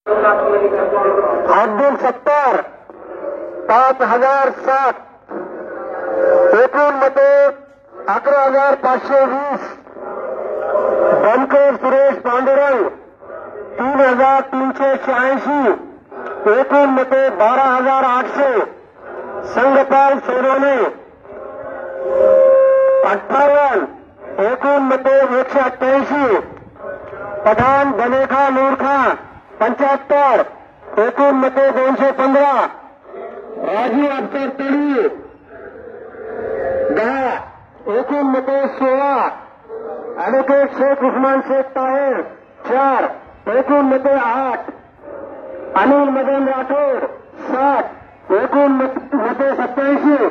अब्दुल सत्तार 5007, एकूण मते 11,520. बनकर सुरेश पांडुरंग 3,386, एकूण मते 12,800. संगपाल सोनवणे 58, एकूण मते 188. पठाण बनेखा नूरखा 75, एकूण मते 215. राजू अख्तर तळी 10, एकूण मते 16. ॲडव्होकेट शेख उस्मान शेख ताहेर 4, एकूण मते 8. अनिल मदन राठोड 7, एकूण मते 87.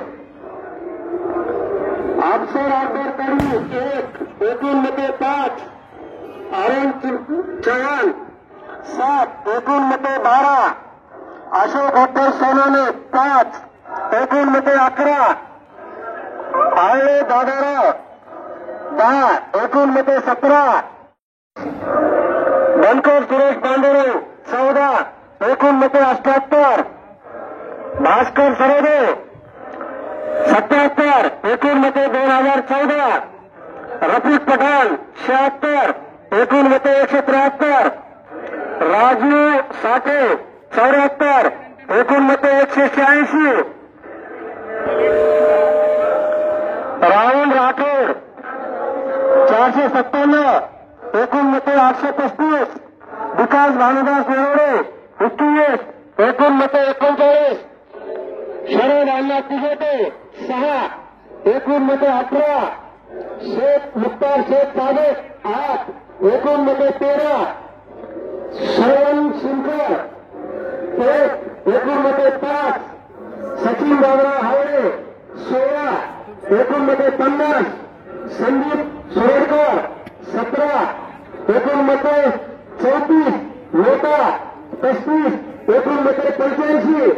अफसर अकबर तळी 1, एकूण मते 5. अरुण चव्हाण 7, एकूण मते 12. अशोक विठ्ठल सोनाने 5, एकूण मते 11. आळे दादाराव 10, एकूण मते 17. बनकर सुरेश पांडुरंग 14, एकूण मते 78. भास्कर सरोदे 77, एकूण मते 2014. रफीक पठाण 76, एकूण मते 173. राजू साठे 74, एकूण मते 186. राहुल राठोड 457, एकूण मते 835. विकास भानुदास नरवडे 21, एकूण मते 39. शरद अण्णा तिजोटे 6, एकूण मते 18. शेख मुख्तार शेख सादेक 8, एकूण मते 13. श्रवण शिंकर 1, एकूण मते 5. सचिन बाबराव हावडे 16, एकूण मते 50. संदीप सुरेडकर 17, एकूण मते 34. मेहता 35, एकूण मते 85.